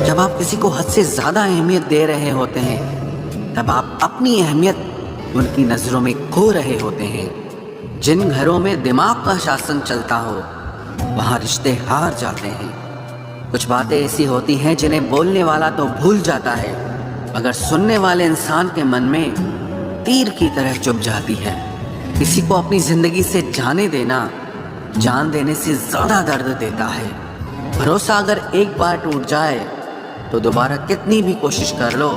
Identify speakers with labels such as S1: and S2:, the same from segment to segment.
S1: जब आप किसी को हद से ज़्यादा अहमियत दे रहे होते हैं, तब आप अपनी अहमियत उनकी नज़रों में खो रहे होते हैं। जिन घरों में दिमाग का शासन चलता हो, वहाँ रिश्ते हार जाते हैं। कुछ बातें ऐसी होती हैं जिन्हें बोलने वाला तो भूल जाता है, मगर सुनने वाले इंसान के मन में तीर की तरह चुभ जाती है। किसी को अपनी ज़िंदगी से जाने देना जान देने से ज़्यादा दर्द देता है। भरोसा अगर एक बार टूट जाए तो दोबारा कितनी भी कोशिश कर लो,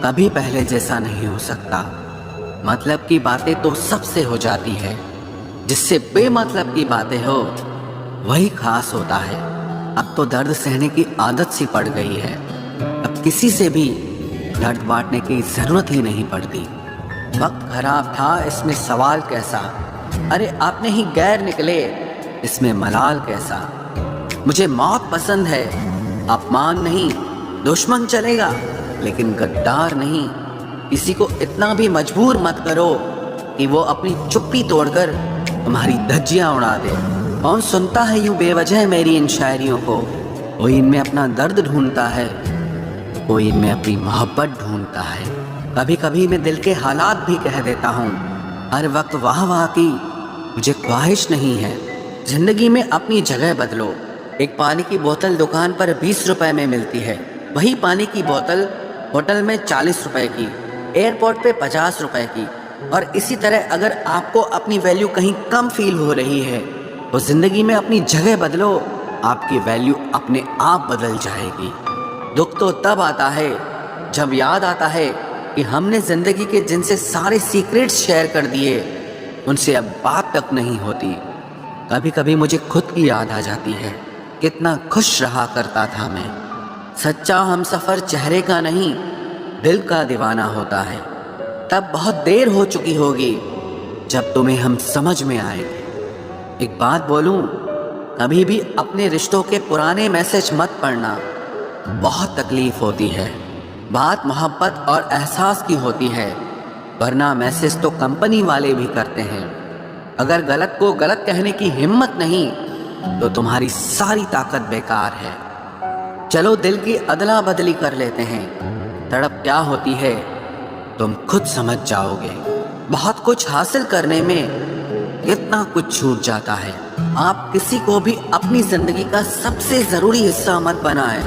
S1: कभी पहले जैसा नहीं हो सकता। मतलब की बातें तो सबसे हो जाती है, जिससे बेमतलब की बातें हो वही खास होता है। अब तो दर्द सहने की आदत सी पड़ गई है। अब किसी से भी दर्द बांटने की जरूरत ही नहीं पड़ती। वक्त खराब था, इसमें सवाल कैसा। अरे आपने ही गैर निकले, इसमें मलाल कैसा। मुझे मौत पसंद है, अपमान नहीं, दुश्मन चलेगा लेकिन गद्दार नहीं। किसी को इतना भी मजबूर मत करो कि वो अपनी चुप्पी तोड़कर तुम्हारी धज्जियां उड़ा दे। कौन सुनता है यूं बेवजह मेरी इन शायरियों को। कोई इनमें अपना दर्द ढूंढता है, कोई इनमें अपनी मोहब्बत ढूंढता है। कभी कभी मैं दिल के हालात भी कह देता हूँ। हर वक्त वाह वाह की मुझे ख्वाहिश नहीं है। जिंदगी में अपनी जगह बदलो। एक पानी की बोतल दुकान पर 20 रुपए में मिलती है, वही पानी की बोतल होटल में 40 रुपए की, एयरपोर्ट पे 50 रुपए की। और इसी तरह अगर आपको अपनी वैल्यू कहीं कम फील हो रही है तो जिंदगी में अपनी जगह बदलो, आपकी वैल्यू अपने आप बदल जाएगी। दुख तो तब आता है जब याद आता है कि हमने जिंदगी के जिनसे सारे सीक्रेट्स शेयर कर दिए, उनसे अब बात तक नहीं होती। कभी कभी मुझे खुद की याद आ जाती है, कितना खुश रहा करता था मैं। सच्चा हमसफर चेहरे का नहीं, दिल का दीवाना होता है। तब बहुत देर हो चुकी होगी जब तुम्हें हम समझ में आएंगे। एक बात बोलूं, कभी भी अपने रिश्तों के पुराने मैसेज मत पढ़ना, बहुत तकलीफ होती है। बात मोहब्बत और एहसास की होती है, वरना मैसेज तो कंपनी वाले भी करते हैं। अगर गलत को गलत कहने की हिम्मत नहीं तो तुम्हारी सारी ताकत बेकार है। चलो दिल की अदला बदली कर लेते हैं। तड़प क्या होती है तुम खुद समझ जाओगे। बहुत कुछ हासिल करने में इतना कुछ छूट जाता है। आप किसी को भी अपनी जिंदगी का सबसे जरूरी हिस्सा मत बनाएं,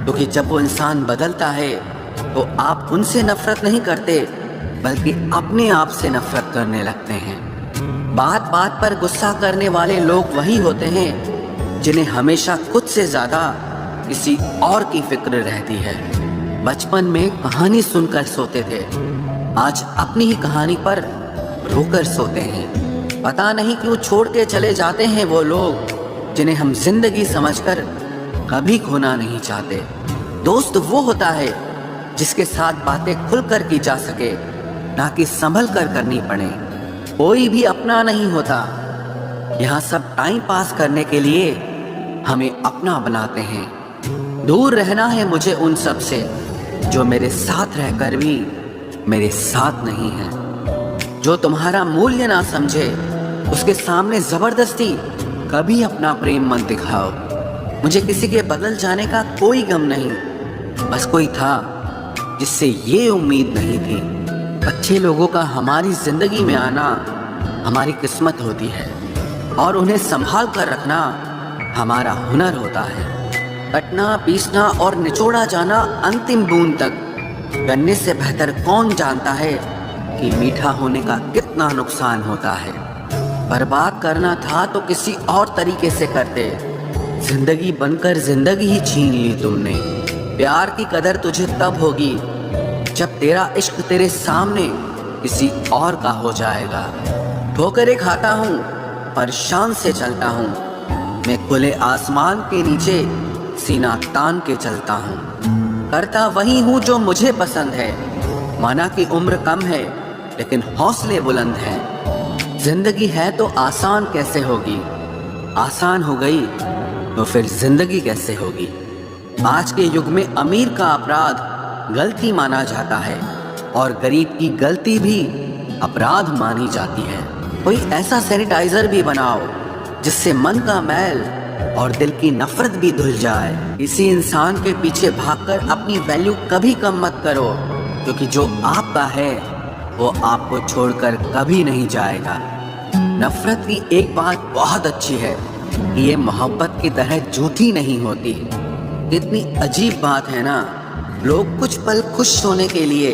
S1: क्योंकि जब वो इंसान बदलता है तो आप उनसे नफरत नहीं करते, बल्कि अपने आप से नफरत करने लगते हैं। बात बात पर गुस्सा करने वाले लोग वही होते हैं जिन्हें हमेशा खुद से ज्यादा किसी और की फिक्र रहती है। बचपन में कहानी सुनकर सोते थे, आज अपनी ही कहानी पर रोकर सोते हैं। पता नहीं क्यों छोड़ के चले जाते हैं वो लोग जिन्हें हम जिंदगी समझकर कभी खोना नहीं चाहते। दोस्त वो होता है जिसके साथ बातें खुलकर की जा सके, ना कि संभल कर करनी पड़े। कोई भी अपना नहीं होता, यहाँ सब टाइम पास करने के लिए हमें अपना बनाते हैं। दूर रहना है मुझे उन सब से जो मेरे साथ रहकर भी मेरे साथ नहीं है। जो तुम्हारा मूल्य ना समझे, उसके सामने जबरदस्ती कभी अपना प्रेम मत दिखाओ। मुझे किसी के बदल जाने का कोई गम नहीं, बस कोई था जिससे ये उम्मीद नहीं थी। अच्छे लोगों का हमारी जिंदगी में आना हमारी किस्मत होती है, और उन्हें संभाल कर रखना हमारा हुनर होता है। कटना, पीसना और निचोड़ा जाना अंतिम बूंद तक करने से बेहतर कौन जानता है कि मीठा होने का कितना नुकसान होता है। बर्बाद करना था तो किसी और तरीके से करते, जिंदगी बनकर जिंदगी ही छीन ली तुमने। प्यार की कदर तुझे तब होगी जब तेरा इश्क तेरे सामने किसी और का हो जाएगा। ठोकरें खाता हूँ पर शान से चलता हूँ, मैं खुले आसमान के नीचे सीना तान के चलता हूँ। करता वही हूँ जो मुझे पसंद है, माना कि उम्र कम है लेकिन हौसले बुलंद हैं। जिंदगी है तो आसान कैसे होगी, आसान हो गई तो फिर जिंदगी कैसे होगी। आज के युग में अमीर का अपराध गलती माना जाता है और गरीब की गलती भी अपराध मानी जाती है। कोई ऐसा सैनिटाइजर भी बनाओ जिससे मन का मैल और दिल की नफरत भी धुल जाए। किसी इंसान के पीछे भागकर अपनी वैल्यू कभी कम मत करो, क्योंकि जो आपका है वो आपको छोड़कर कभी नहीं जाएगा। नफरत की एक बात बहुत अच्छी है कि ये मोहब्बत की तरह झूठी नहीं होती। कितनी अजीब बात है ना, लोग कुछ पल खुश होने के लिए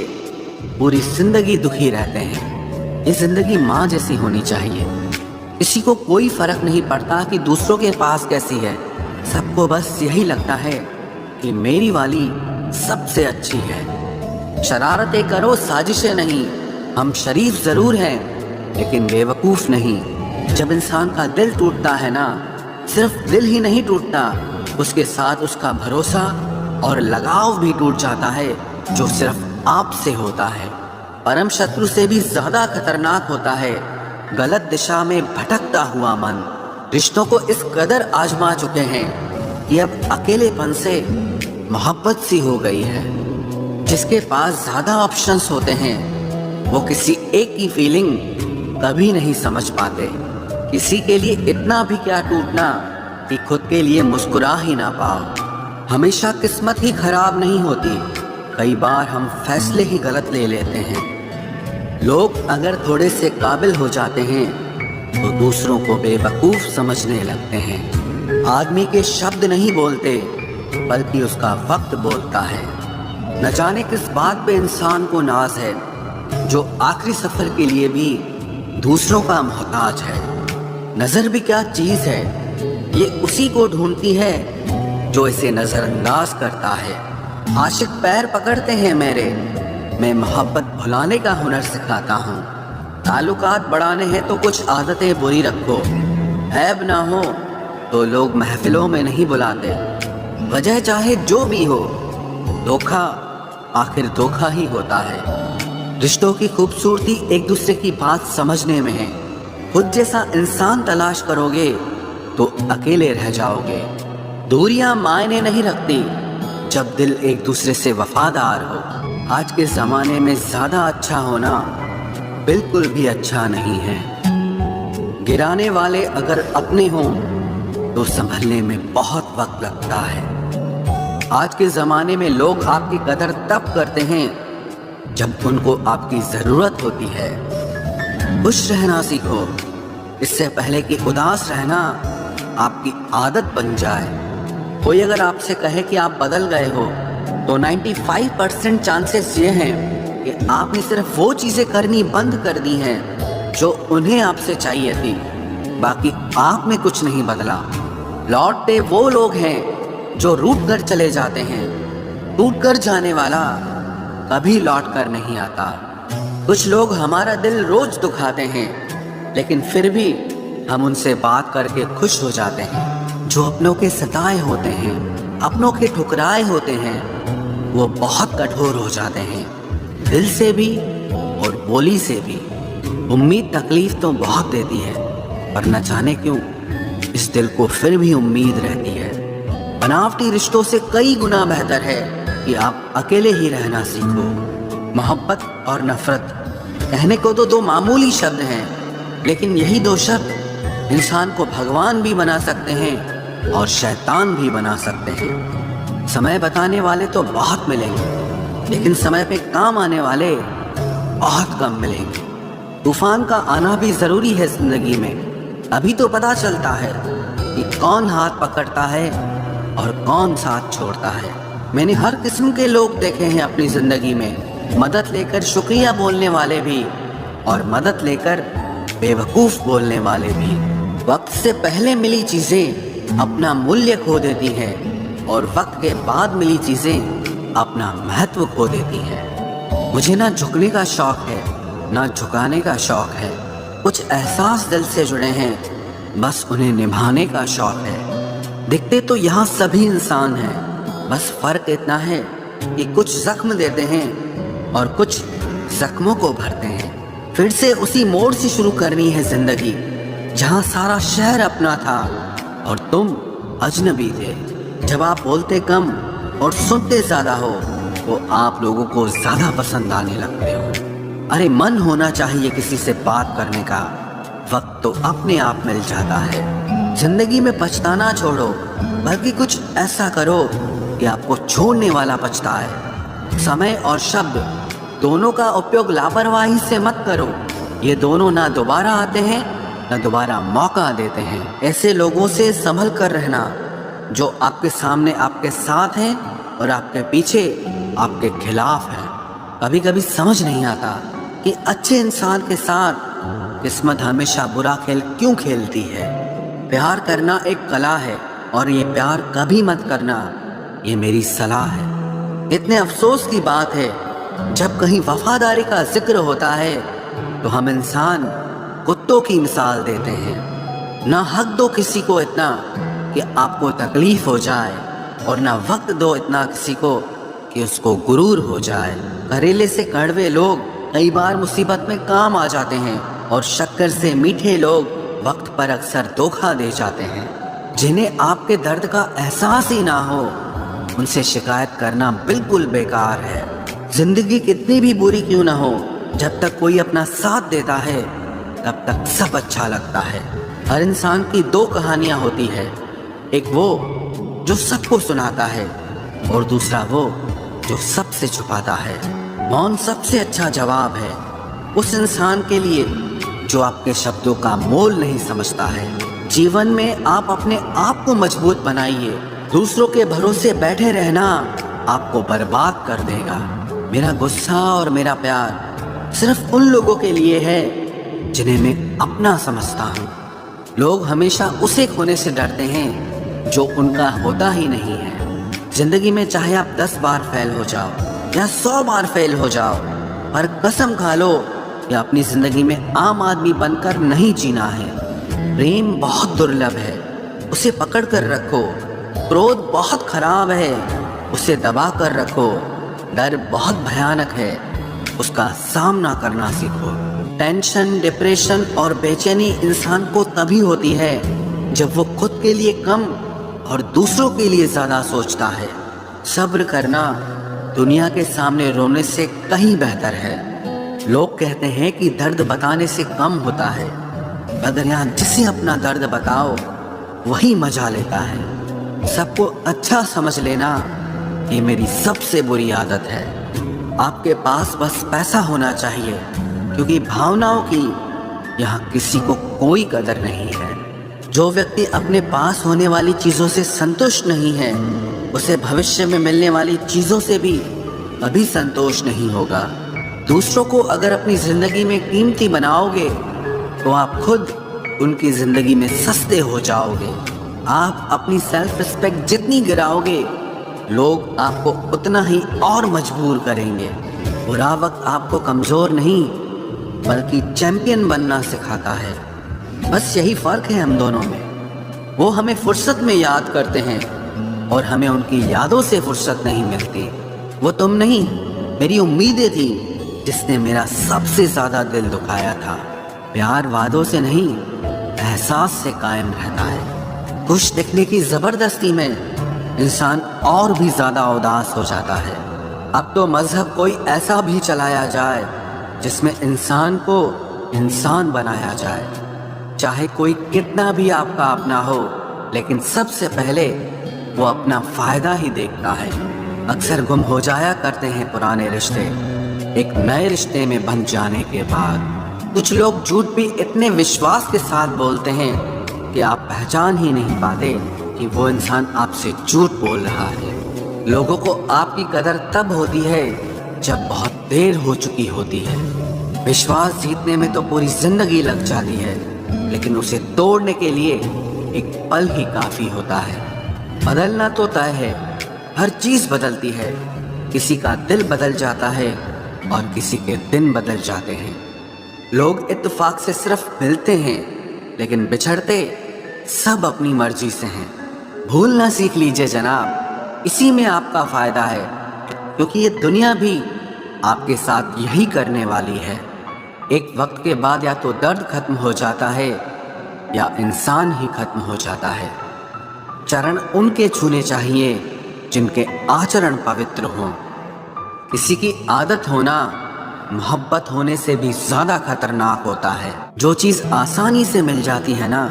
S1: पूरी जिंदगी दुखी रहते हैं। ये जिंदगी माँ जैसी होनी चाहिए। किसी को कोई फर्क नहीं पड़ता कि दूसरों के पास कैसी है, सबको बस यही लगता है कि मेरी वाली सबसे अच्छी है। शरारतें करो, साजिशें नहीं। हम शरीफ जरूर हैं लेकिन बेवकूफ नहीं। जब इंसान का दिल टूटता है ना, सिर्फ दिल ही नहीं टूटता, उसके साथ उसका भरोसा और लगाव भी टूट जाता है, जो सिर्फ आपसे होता है। परम शत्रु से भी ज्यादा खतरनाक होता है गलत दिशा में भटकता हुआ मन। रिश्तों को इस कदर आजमा चुके हैं कि अब अकेलेपन से मोहब्बत सी हो गई है। जिसके पास ज्यादा ऑप्शंस होते हैं वो किसी एक की फीलिंग कभी नहीं समझ पाते। किसी के लिए इतना भी क्या टूटना कि खुद के लिए मुस्कुरा ही ना पाओ। हमेशा किस्मत ही खराब नहीं होती, कई बार हम फैसले ही गलत ले लेते हैं। लोग अगर थोड़े से काबिल हो जाते हैं तो दूसरों को बेवकूफ समझने लगते हैं। आदमी के शब्द नहीं बोलते बल्कि उसका वक्त बोलता है। न जाने किस बात पे इंसान को नाज है, जो आखिरी सफर के लिए भी दूसरों का मोहताज है। नजर भी क्या चीज है, ये उसी को ढूंढती है जो इसे नजरअंदाज करता है। आशिक पैर पकड़ते हैं मेरे, मैं मोहब्बत भुलाने का हुनर सिखाता हूँ। ताल्लुकात बढ़ाने हैं तो कुछ आदतें बुरी रखो, ऐब ना हो तो लोग महफिलों में नहीं बुलाते। वजह चाहे जो भी हो, धोखा आखिर धोखा ही होता है। रिश्तों की खूबसूरती एक दूसरे की बात समझने में है। खुद जैसा इंसान तलाश करोगे तो अकेले रह जाओगे। दूरियां मायने नहीं रखती जब दिल एक दूसरे से वफादार हो। आज के ज़माने में ज़्यादा अच्छा होना बिल्कुल भी अच्छा नहीं है। गिराने वाले अगर अपने हों तो संभलने में बहुत वक्त लगता है। आज के ज़माने में लोग आपकी कदर तब करते हैं जब उनको आपकी ज़रूरत होती है। खुश रहना सीखो, इससे पहले कि उदास रहना आपकी आदत बन जाए। कोई अगर आपसे कहे कि आप बदल गए हो तो 95% चांसेस ये हैं कि आपने सिर्फ वो चीज़ें करनी बंद कर दी हैं जो उन्हें आपसे चाहिए थी। बाकी आप में कुछ नहीं बदला। लौटते वो लोग हैं जो रूठ कर चले जाते हैं। टूट कर जाने वाला कभी लौट कर नहीं आता। कुछ लोग हमारा दिल रोज दुखाते हैं, लेकिन फिर भी हम उनसे बात करके खुश हो जाते हैं। जो अपनों के सताए होते हैं, अपनों के ठुकराए होते हैं, वो बहुत कठोर हो जाते हैं, दिल से भी और बोली से भी। उम्मीद तकलीफ तो बहुत देती है, पर न जाने क्यों इस दिल को फिर भी उम्मीद रहती है। बनावटी रिश्तों से कई गुना बेहतर है कि आप अकेले ही रहना सीखो। मोहब्बत और नफरत कहने को तो दो मामूली शब्द हैं, लेकिन यही दो शब्द इंसान को भगवान भी बना सकते हैं और शैतान भी बना सकते हैं। समय बताने वाले तो बहुत मिलेंगे, लेकिन समय पे काम आने वाले बहुत कम मिलेंगे। तूफान का आना भी जरूरी है जिंदगी में, अभी तो पता चलता है कि कौन हाथ पकड़ता है और कौन साथ छोड़ता है। मैंने हर किस्म के लोग देखे हैं अपनी जिंदगी में, मदद लेकर शुक्रिया बोलने वाले भी और मदद लेकर बेवकूफ बोलने वाले भी। वक्त से पहले मिली चीजें अपना मूल्य खो देती हैं और वक्त के बाद मिली चीजें अपना महत्व खो देती हैं। मुझे ना झुकने का शौक है ना झुकाने का शौक है। कुछ एहसास दिल से जुड़े हैं, बस उन्हें निभाने का शौक है। दिखते तो यहाँ सभी इंसान हैं, बस फर्क इतना है कि कुछ जख्म देते हैं और कुछ जख्मों को भरते हैं। फिर से उसी मोड़ से शुरू करनी है जिंदगी, जहाँ सारा शहर अपना था और तुम अजनबी थे। जब आप बोलते कम और सुनते ज्यादा हो तो आप लोगों को ज्यादा पसंद आने लगते हो। अरे मन होना चाहिए किसी से बात करने का, वक्त तो अपने आप मिल जाता है। जिंदगी में पछताना छोड़ो, बल्कि कुछ ऐसा करो कि आपको छोड़ने वाला पछताए। समय और शब्द दोनों का उपयोग लापरवाही से मत करो। ये दोनों ना दोबारा आते हैं न दोबारा मौका देते हैं। ऐसे लोगों से संभल कर रहना जो आपके सामने आपके साथ हैं और आपके पीछे आपके खिलाफ हैं। कभी कभी समझ नहीं आता कि अच्छे इंसान के साथ किस्मत हमेशा बुरा खेल क्यों खेलती है। प्यार करना एक कला है और ये प्यार कभी मत करना, ये मेरी सलाह है। इतने अफसोस की बात है, जब कहीं वफादारी का जिक्र होता है तो हम इंसान कुत्तों की मिसाल देते हैं। ना हक दो किसी को इतना कि आपको तकलीफ हो जाए, और ना वक्त दो इतना किसी को कि उसको गुरूर हो जाए। करेले से कड़वे लोग कई बार मुसीबत में काम आ जाते हैं, और शक्कर से मीठे लोग वक्त पर अक्सर धोखा दे जाते हैं। जिन्हें आपके दर्द का एहसास ही ना हो, उनसे शिकायत करना बिल्कुल बेकार है। जिंदगी कितनी भी बुरी क्यों ना हो, जब तक कोई अपना साथ देता है तब तक सब अच्छा लगता है। हर इंसान की दो कहानियां होती है, एक वो जो सबको सुनाता है और दूसरा वो जो सबसे छुपाता है। मौन सबसे अच्छा जवाब है उस इंसान के लिए जो आपके शब्दों का मोल नहीं समझता है। जीवन में आप अपने आप को मजबूत बनाइए। दूसरों के भरोसे बैठे रहना आपको बर्बाद कर देगा। मेरा गुस्सा और मेरा प्यार सिर्फ उन लोगों के लिए है जिन्हें मैं अपना समझता हूँ। लोग हमेशा उसे खोने से डरते हैं जो उनका होता ही नहीं है। जिंदगी में चाहे आप 10 बार फेल हो जाओ या 100 बार फेल हो जाओ, पर कसम खा लो कि अपनी जिंदगी में आम आदमी बनकर नहीं जीना है। प्रेम बहुत दुर्लभ है, उसे पकड़ कर रखो। क्रोध बहुत खराब है, उसे दबा कर रखो। डर बहुत भयानक है, उसका सामना करना सीखो। टेंशन, डिप्रेशन और बेचैनी इंसान को तभी होती है जब वो खुद के लिए कम और दूसरों के लिए ज्यादा सोचता है। सब्र करना दुनिया के सामने रोने से कहीं बेहतर है। लोग कहते हैं कि दर्द बताने से कम होता है, मगर यहाँ जिसे अपना दर्द बताओ वही मजा लेता है। सबको अच्छा समझ लेना ये मेरी सबसे बुरी आदत है। आपके पास बस पैसा होना चाहिए, क्योंकि भावनाओं की यहाँ किसी को कोई कदर नहीं है। जो व्यक्ति अपने पास होने वाली चीज़ों से संतुष्ट नहीं है, उसे भविष्य में मिलने वाली चीज़ों से भी कभी संतोष नहीं होगा। दूसरों को अगर अपनी ज़िंदगी में कीमती बनाओगे तो आप खुद उनकी ज़िंदगी में सस्ते हो जाओगे। आप अपनी सेल्फ रिस्पेक्ट जितनी गिराओगे, लोग आपको उतना ही और मजबूर करेंगे। बुरा वक्त आपको कमज़ोर नहीं बल्कि चैंपियन बनना सिखाता है। बस यही फ़र्क है हम दोनों में। वो हमें फुर्सत में याद करते हैं और हमें उनकी यादों से फुर्सत नहीं मिलती। वो तुम नहीं, मेरी उम्मीदें थी जिसने मेरा सबसे ज़्यादा दिल दुखाया था। प्यार वादों से नहीं, एहसास से कायम रहता है। खुश दिखने की ज़बरदस्ती में इंसान और भी ज़्यादा उदास हो जाता है। अब तो मज़हब कोई ऐसा भी चलाया जाए जिसमें इंसान को इंसान बनाया जाए। चाहे कोई कितना भी आपका अपना हो, लेकिन सबसे पहले वो अपना फ़ायदा ही देखता है। अक्सर गुम हो जाया करते हैं पुराने रिश्ते एक नए रिश्ते में बन जाने के बाद। कुछ लोग झूठ भी इतने विश्वास के साथ बोलते हैं कि आप पहचान ही नहीं पाते कि वो इंसान आपसे झूठ बोल रहा है। लोगों को आपकी कदर तब होती है जब बहुत देर हो चुकी होती है। विश्वास जीतने में तो पूरी जिंदगी लग जाती है, लेकिन उसे तोड़ने के लिए एक पल ही काफ़ी होता है। बदलना तो तय है, हर चीज़ बदलती है। किसी का दिल बदल जाता है और किसी के दिन बदल जाते हैं। लोग इत्तेफाक से सिर्फ मिलते हैं, लेकिन बिछड़ते सब अपनी मर्जी से हैं। भूलना सीख लीजिए जनाब, इसी में आपका फ़ायदा है, क्योंकि ये दुनिया भी आपके साथ यही करने वाली है। एक वक्त के बाद या तो दर्द खत्म हो जाता है या इंसान ही खत्म हो जाता है। चरण उनके छूने चाहिए जिनके आचरण पवित्र हों। किसी की आदत होना मोहब्बत होने से भी ज़्यादा खतरनाक होता है। जो चीज़ आसानी से मिल जाती है ना,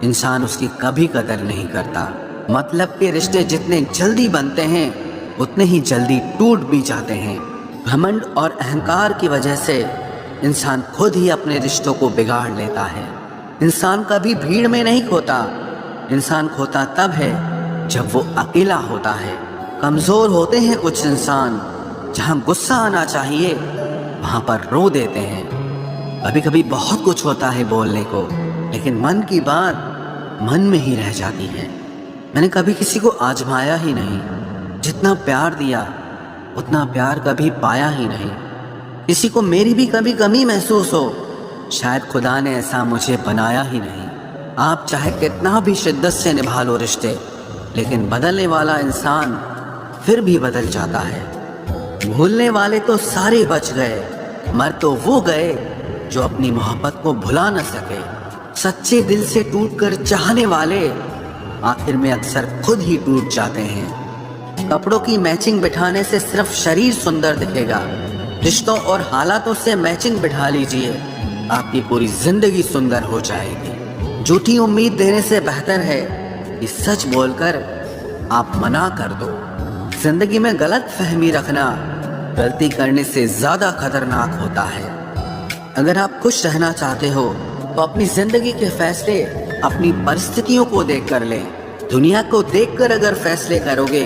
S1: इंसान उसकी कभी कदर नहीं करता। मतलब के रिश्ते जितने जल्दी बनते हैं उतने ही जल्दी टूट भी जाते हैं। घमंड और अहंकार की वजह से इंसान खुद ही अपने रिश्तों को बिगाड़ लेता है। इंसान कभी भीड़ में नहीं खोता, इंसान खोता तब है जब वो अकेला होता है। कमज़ोर होते हैं कुछ इंसान, जहाँ गुस्सा आना चाहिए वहाँ पर रो देते हैं। कभी कभी बहुत कुछ होता है बोलने को, लेकिन मन की बात मन में ही रह जाती है। मैंने कभी किसी को आजमाया ही नहीं, जितना प्यार दिया उतना प्यार कभी पाया ही नहीं। किसी को मेरी भी कभी कमी महसूस हो, शायद खुदा ने ऐसा मुझे बनाया ही नहीं। आप चाहे कितना भी शिद्दत से निभा लो रिश्ते, लेकिन बदलने वाला इंसान फिर भी बदल जाता है। भूलने वाले तो सारे बच गए, मर तो वो गए जो अपनी मोहब्बत को भुला न सके। सच्चे दिल से टूटकर चाहने वाले आखिर में अक्सर खुद ही टूट जाते हैं। कपड़ों की मैचिंग बिठाने से सिर्फ शरीर सुंदर दिखेगा, रिश्तों और हालातों से मैचिंग बिठा लीजिए, आपकी पूरी जिंदगी सुंदर हो जाएगी। झूठी उम्मीद देने से बेहतर है कि सच बोलकर आप मना कर दो। जिंदगी में गलत फहमी रखना गलती करने से ज्यादा खतरनाक होता है। अगर आप खुश रहना चाहते हो तो अपनी जिंदगी के फैसले अपनी परिस्थितियों को देखकर लें। दुनिया को देखकर अगर फैसले करोगे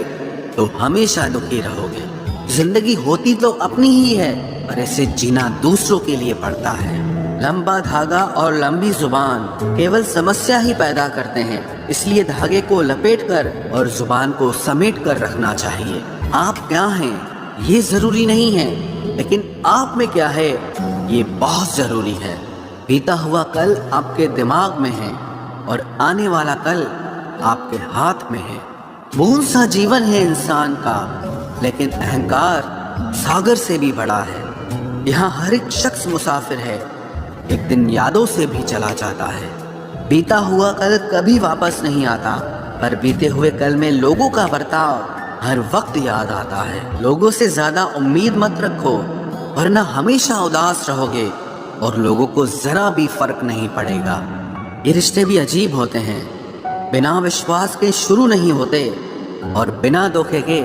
S1: तो हमेशा दुखी रहोगे। जिंदगी होती तो अपनी ही है, पर इसे जीना दूसरों के लिए पड़ता है। लंबा धागा और लंबी जुबान केवल समस्या ही पैदा करते हैं, इसलिए धागे को लपेटकर और जुबान को समेट कर रखना चाहिए। आप क्या हैं ये जरूरी नहीं है, लेकिन आप में क्या है ये बहुत जरूरी है। बीता हुआ कल आपके दिमाग में है और आने वाला कल आपके हाथ में है। बूंद सा जीवन है इंसान का, लेकिन अहंकार सागर से भी बड़ा है। यहाँ हर एक शख्स मुसाफिर है, एक दिन यादों से भी चला जाता है। बीता हुआ कल कभी वापस नहीं आता, पर बीते हुए कल में लोगों का बर्ताव हर वक्त याद आता है। लोगों से ज्यादा उम्मीद मत रखो, वरना हमेशा उदास रहोगे और लोगों को जरा भी फर्क नहीं पड़ेगा। ये रिश्ते भी अजीब होते हैं, बिना विश्वास के शुरू नहीं होते और बिना धोखे के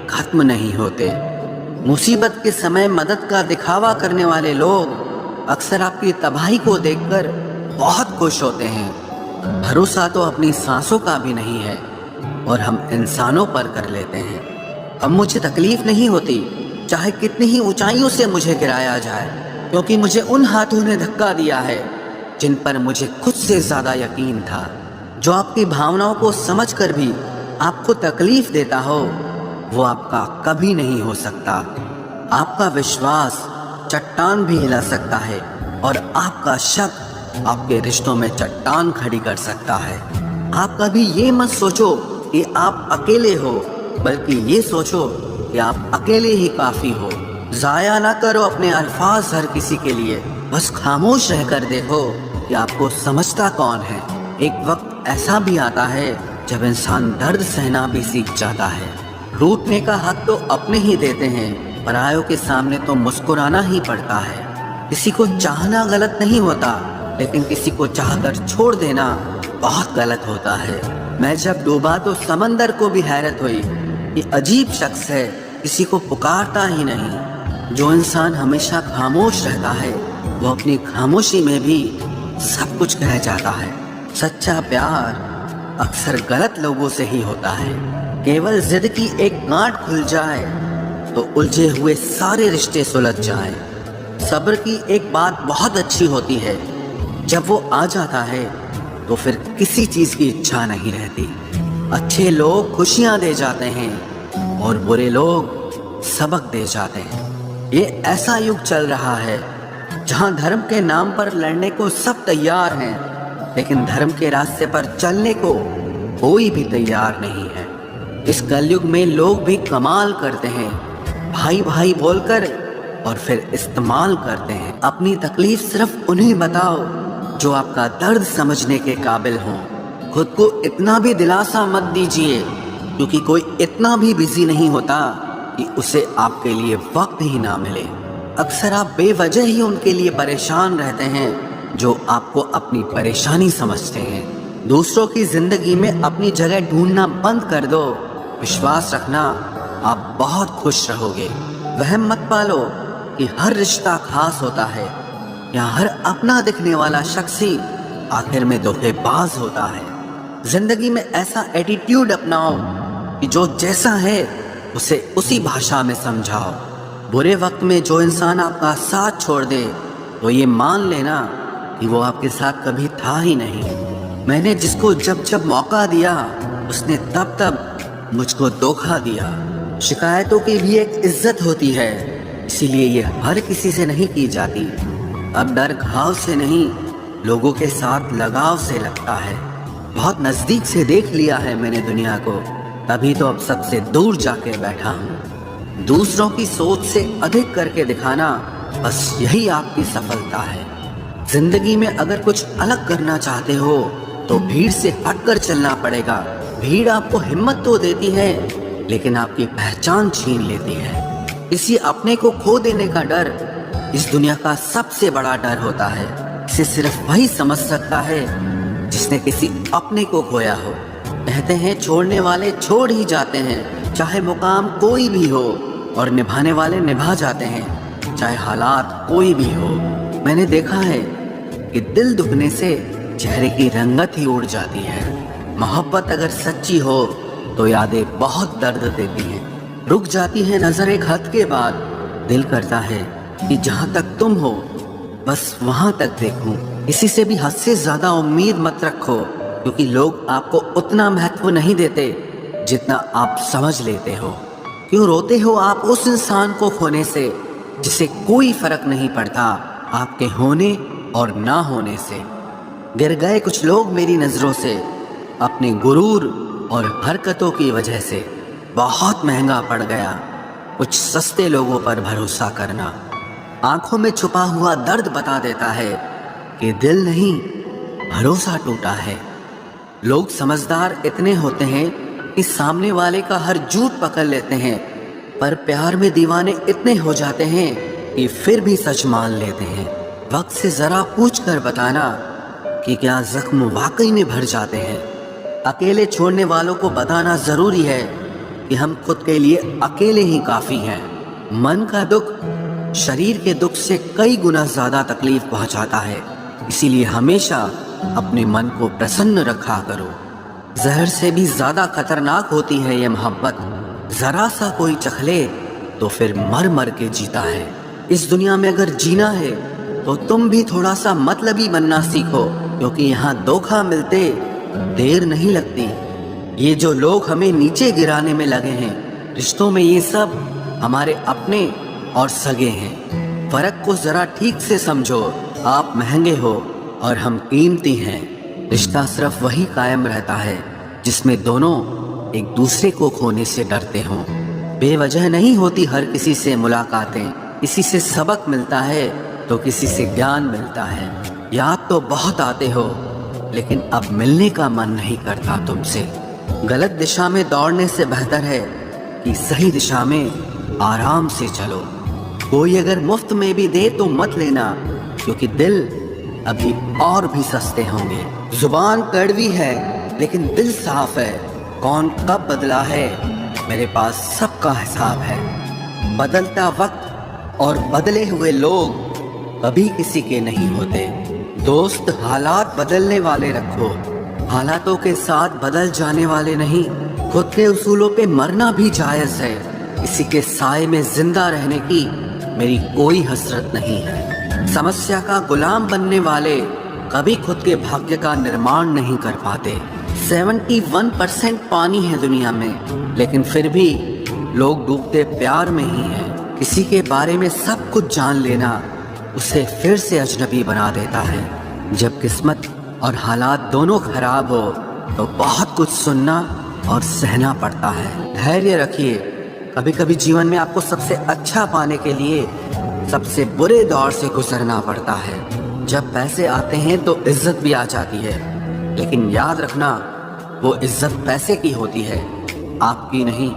S1: खत्म नहीं होते। मुसीबत के समय मदद का दिखावा करने वाले लोग अक्सर आपकी तबाही को देखकर बहुत खुश होते हैं। भरोसा तो अपनी सांसों का भी नहीं है और हम इंसानों पर कर लेते हैं। अब मुझे तकलीफ नहीं होती चाहे कितनी ही ऊंचाइयों से मुझे गिराया जाए, क्योंकि मुझे उन हाथों ने धक्का दिया है जिन पर मुझे खुद से ज्यादा यकीन था। जो आपकी भावनाओं को समझकर भी आपको तकलीफ देता हो वो आपका कभी नहीं हो सकता। आपका विश्वास चट्टान भी हिला सकता है और आपका शक आपके रिश्तों में चट्टान खड़ी कर सकता है। आप कभी ये मत सोचो कि आप अकेले हो, बल्कि ये सोचो कि आप अकेले ही काफी हो। जाया ना करो अपने अल्फाज हर किसी के लिए, बस खामोश रहकर देखो कि आपको समझता कौन है। एक वक्त ऐसा भी आता है जब इंसान दर्द सहना भी सीख जाता है। रूठने का हक तो अपने ही देते हैं, परायों के सामने तो मुस्कुराना ही पड़ता है। किसी को चाहना गलत नहीं होता, लेकिन किसी को चाहकर छोड़ देना बहुत गलत होता है। मैं जब डूबा तो समंदर को भी हैरत हुई, ये अजीब शख्स है, किसी को पुकारता ही नहीं। जो इंसान हमेशा खामोश रहता है वो अपनी खामोशी में भी सब कुछ कह जाता है। सच्चा प्यार अक्सर गलत लोगों से ही होता है। केवल जिद की एक गांठ खुल जाए तो उलझे हुए सारे रिश्ते सुलझ जाएं। सब्र की एक बात बहुत अच्छी होती है, जब वो आ जाता है तो फिर किसी चीज की इच्छा नहीं रहती। अच्छे लोग खुशियां दे जाते हैं और बुरे लोग सबक दे जाते हैं। ये ऐसा युग चल रहा है जहां धर्म के नाम पर लड़ने को सब तैयार हैं, लेकिन धर्म के रास्ते पर चलने को कोई भी तैयार नहीं है। इस कलयुग में लोग भी कमाल करते हैं, भाई भाई बोलकर और फिर इस्तेमाल करते हैं। अपनी तकलीफ सिर्फ उन्हें बताओ जो आपका दर्द समझने के काबिल हों। खुद को इतना भी दिलासा मत दीजिए, क्योंकि कोई इतना भी बिजी नहीं होता कि उसे आपके लिए वक्त ही ना मिले। अक्सर आप बेवजह ही उनके लिए परेशान रहते हैं जो आपको अपनी परेशानी समझते हैं। दूसरों की जिंदगी में अपनी जगह ढूंढना बंद कर दो। विश्वास रखना, आप बहुत खुश रहोगे। वहम मत पालो कि हर रिश्ता खास होता है या हर अपना दिखने वाला शख्स ही आखिर में धोखेबाज होता है। जिंदगी में ऐसा एटीट्यूड अपनाओ कि जो जैसा है उसे उसी भाषा में समझाओ। बुरे वक्त में जो इंसान आपका साथ छोड़ दे तो ये मान लेना कि वो आपके साथ कभी था ही नहीं। मैंने जिसको जब जब मौका दिया उसने तब तब मुझको धोखा दिया। शिकायतों की भी एक इज्जत होती है, इसीलिए ये हर किसी से नहीं की जाती। अब डर घाव से नहीं, लोगों के साथ लगाव से लगता है। बहुत नजदीक से देख लिया है मैंने दुनिया को, तभी तो अब सबसे दूर जाके बैठा हूँ। दूसरों की सोच से अधिक करके दिखाना, बस यही आपकी सफलता है। जिंदगी में अगर कुछ अलग करना चाहते हो तो भीड़ से हटकर चलना पड़ेगा। भीड़ आपको हिम्मत तो देती है लेकिन आपकी पहचान छीन लेती है। किसी अपने को खो देने का डर इस दुनिया का सबसे बड़ा डर होता है। इसे सिर्फ वही समझ सकता है जिसने किसी अपने को खोया हो। कहते हैं छोड़ने वाले छोड़ ही जाते हैं, चाहे मुकाम कोई भी हो, और निभाने वाले निभा जाते हैं, चाहे हालात कोई भी हो। मैंने देखा है कि दिल दुखने से चेहरे की रंगत ही उड़ जाती है। मोहब्बत अगर सच्ची हो तो यादें बहुत दर्द देती हैं। रुक जाती है नजर एक हद के बाद। दिल करता है कि जहाँ तक तुम हो बस वहाँ तक देखूं। किसी से भी हद से ज्यादा उम्मीद मत रखो, क्योंकि लोग आपको उतना महत्व नहीं देते जितना आप समझ लेते हो। क्यों रोते हो आप उस इंसान को खोने से जिसे कोई फर्क नहीं पड़ता आपके होने और ना होने से। गिर गए कुछ लोग मेरी नजरों से अपने गुरूर और हरकतों की वजह से। बहुत महंगा पड़ गया कुछ सस्ते लोगों पर भरोसा करना। आंखों में छुपा हुआ दर्द बता देता है कि दिल नहीं, भरोसा टूटा है। लोग समझदार इतने होते हैं कि सामने वाले का हर झूठ पकड़ लेते हैं, पर प्यार में दीवाने इतने हो जाते हैं कि फिर भी सच मान लेते हैं। वक्त से जरा पूछ कर बताना कि क्या जख्म वाकई में भर जाते हैं। अकेले छोड़ने वालों को बताना जरूरी है कि हम खुद के लिए अकेले ही काफी हैं। मन का दुख शरीर के दुख से कई गुना ज्यादा तकलीफ पहुंचाता है, इसीलिए हमेशा अपने मन को प्रसन्न रखा करो। जहर से भी ज्यादा खतरनाक होती है ये मोहब्बत। जरा सा कोई चखले तो फिर मर मर के जीता है। इस दुनिया में अगर जीना है तो तुम भी थोड़ा सा मतलबी बनना सीखो, क्योंकि यहाँ धोखा मिलते देर नहीं लगती। ये जो लोग हमें नीचे गिराने में लगे हैं, रिश्तों में ये सब हमारे अपने और सगे हैं। फर्क को जरा ठीक से समझो। आप महंगे हो और हम कीमती हैं। रिश्ता सिर्फ वही कायम रहता है जिसमें दोनों एक दूसरे को खोने से डरते हों। बेवजह नहीं होती हर किसी से मुलाकातें। किसी से सबक मिलता है तो किसी से ज्ञान मिलता है। याद तो बहुत आते हो लेकिन अब मिलने का मन नहीं करता तुमसे। गलत दिशा में दौड़ने से बेहतर है कि सही दिशा में आराम से चलो। कोई अगर मुफ्त में भी दे तो मत लेना, क्योंकि दिल अभी और भी सस्ते होंगे। जुबान कड़वी है लेकिन दिल साफ है। कौन कब बदला है मेरे पास सबका हिसाब है। बदलता वक्त और बदले हुए लोग कभी किसी के नहीं होते। दोस्त हालात बदलने वाले रखो, हालातों के साथ बदल जाने वाले नहीं। खुद के उसूलों पे मरना भी जायज है। किसी के साए में जिंदा रहने की मेरी कोई हसरत नहीं है। समस्या का गुलाम बनने वाले कभी खुद के भाग्य का निर्माण नहीं कर पाते। 71% पानी है दुनिया में, लेकिन फिर भी लोग डूबते प्यार में ही हैं। किसी के बारे में सब कुछ जान लेना उसे फिर से अजनबी बना देता है। जब किस्मत और हालात दोनों खराब हो तो बहुत कुछ सुनना और सहना पड़ता है। धैर्य रखिए। कभी कभी जीवन में आपको सबसे अच्छा पाने के लिए सबसे बुरे दौर से गुजरना पड़ता है। जब पैसे आते हैं तो इज्जत भी आ जाती है, लेकिन याद रखना वो इज्जत पैसे की होती है, आपकी नहीं।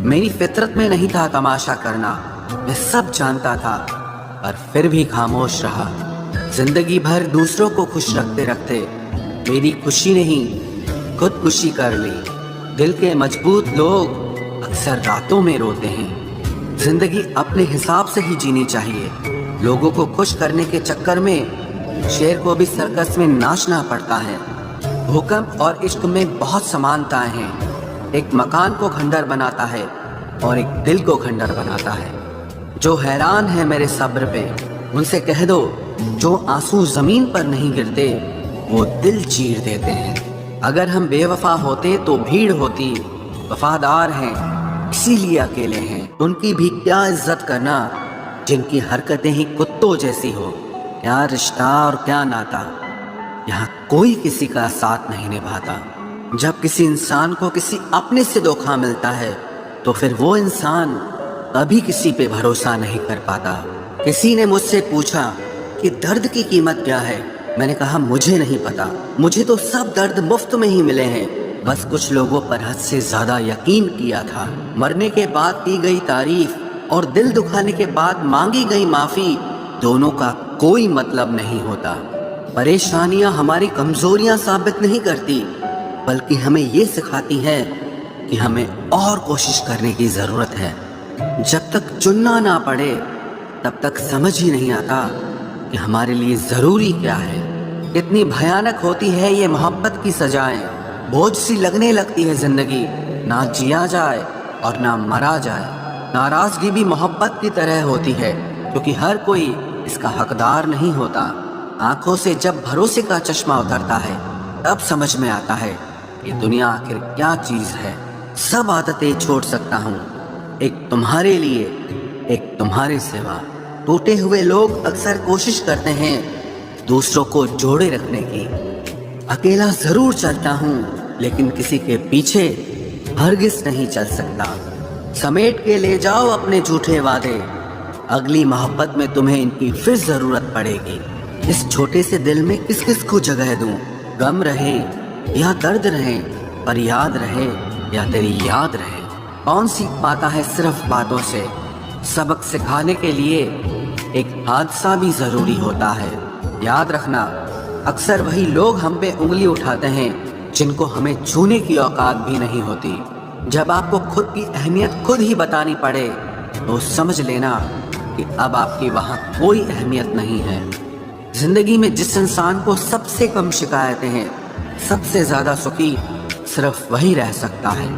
S1: मेरी फितरत में नहीं था तमाशा करना, मैं सब जानता था, पर फिर भी खामोश रहा। जिंदगी भर दूसरों को खुश रखते रखते मेरी खुशी नहीं खुदकुशी कर ली। दिल के मजबूत लोग अक्सर रातों में रोते हैं। जिंदगी अपने हिसाब से ही जीनी चाहिए। लोगों को खुश करने के चक्कर में शेर को भी सर्कस में नाचना पड़ता है। भूकंप और इश्क में बहुत समानताएं हैं। एक मकान को खंडर बनाता है और एक दिल को खंडर बनाता है। जो हैरान है मेरे सब्र पे, उनसे कह दो जो आंसू जमीन पर नहीं गिरते वो दिल चीर देते हैं। अगर हम बेवफा होते तो भीड़ होती, वफादार हैं इसीलिए अकेले हैं। उनकी भी क्या इज्जत करना जिनकी हरकतें ही कुत्तों जैसी हो। क्या रिश्ता और क्या नाता, यहाँ कोई किसी का साथ नहीं निभाता। जब किसी इंसान को किसी अपने से धोखा मिलता है तो फिर वो इंसान कभी किसी पे भरोसा नहीं कर पाता। किसी ने मुझसे पूछा कि दर्द की कीमत क्या है। मैंने कहा मुझे नहीं पता, मुझे तो सब दर्द मुफ्त में ही मिले हैं। बस कुछ लोगों पर हद से ज्यादा यकीन किया था। मरने के बाद की गई तारीफ और दिल दुखाने के बाद मांगी गई माफी, दोनों का कोई मतलब नहीं होता। परेशानियां हमारी कमजोरियां साबित नहीं करती, बल्कि हमें ये सिखाती है कि हमें और कोशिश करने की जरूरत है। जब तक चुनना ना पड़े तब तक समझ ही नहीं आता कि हमारे लिए जरूरी क्या है। कितनी भयानक होती है ये मोहब्बत की सजाएं। बोझ सी लगने लगती है जिंदगी, ना जिया जाए और ना मरा जाए। नाराजगी भी मोहब्बत की तरह होती है, क्योंकि हर कोई इसका हकदार नहीं होता। आंखों से जब भरोसे का चश्मा उतरता है तब समझ में आता है कि दुनिया आखिर क्या चीज है। सब आदतें छोड़ सकता हूँ, एक तुम्हारे लिए, एक तुम्हारे सिवा। टूटे हुए लोग अक्सर कोशिश करते हैं दूसरों को जोड़े रखने की। अकेला जरूर चलता हूँ, लेकिन किसी के पीछे हरगिज नहीं चल सकता। समेट के ले जाओ अपने झूठे वादे, अगली मोहब्बत में तुम्हें इनकी फिर जरूरत पड़ेगी। इस छोटे से दिल में किस किस को जगह दूं? गम रहे या दर्द रहे, पर याद रहे या तेरी याद रहे। कौन सीख पाता है सिर्फ बातों से? सबक सिखाने के लिए एक हादसा भी जरूरी होता है। याद रखना, अक्सर वही लोग हम पे उंगली उठाते हैं जिनको हमें छूने की औकात भी नहीं होती। जब आपको खुद की अहमियत खुद ही बतानी पड़े तो समझ लेना कि अब आपकी वहाँ कोई अहमियत नहीं है। जिंदगी में जिस इंसान को सबसे कम शिकायतें हैं, सबसे ज्यादा सुखी सिर्फ वही रह सकता है।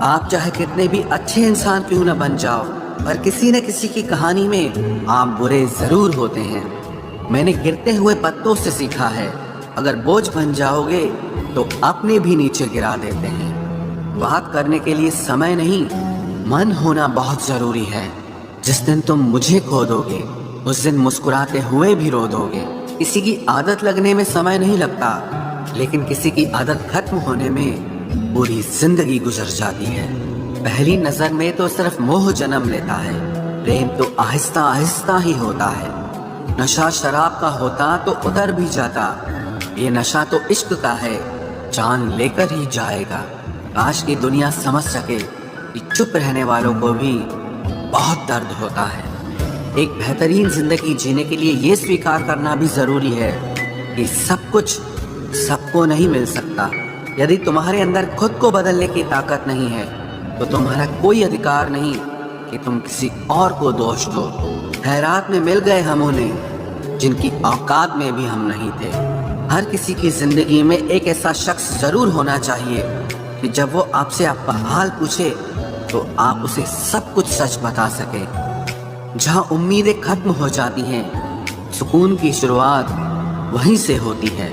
S1: आप चाहे कितने भी अच्छे इंसान क्यों न बन जाओ, पर किसी न किसी की कहानी में आप बुरे जरूर होते हैं। मैंने गिरते हुए पत्तों से सीखा है, अगर बोझ बन जाओगे तो अपने भी नीचे गिरा देते हैं। बात करने के लिए समय नहीं, मन होना बहुत जरूरी है। जिस दिन तुम मुझे खो दोगे उस दिन मुस्कुराते हुए भी रो दोगे। किसी की आदत लगने में समय नहीं लगता, लेकिन किसी की आदत खत्म होने में पूरी जिंदगी गुजर जाती है। पहली नजर में तो सिर्फ मोह जन्म लेता है, प्रेम तो आहिस्ता आहिस्ता ही होता है। नशा शराब का होता तो उतर भी जाता, ये नशा तो इश्क का है, जान लेकर ही जाएगा। काश की दुनिया समझ सके कि चुप रहने वालों को भी बहुत दर्द होता है। एक बेहतरीन जिंदगी जीने के लिए ये स्वीकार करना भी जरूरी है कि सब कुछ सबको नहीं मिल सकता। यदि तुम्हारे अंदर खुद को बदलने की ताकत नहीं है तो तुम्हारा कोई अधिकार नहीं कि तुम किसी और को दोष दो। खैरात में मिल गए हम उन्हें जिनकी औकात में भी हम नहीं थे। हर किसी की जिंदगी में एक ऐसा शख्स जरूर होना चाहिए कि जब वो आपसे आपका हाल पूछे तो आप उसे सब कुछ सच बता सके। जहाँ उम्मीदें खत्म हो जाती हैं, सुकून की शुरुआत वहीं से होती है।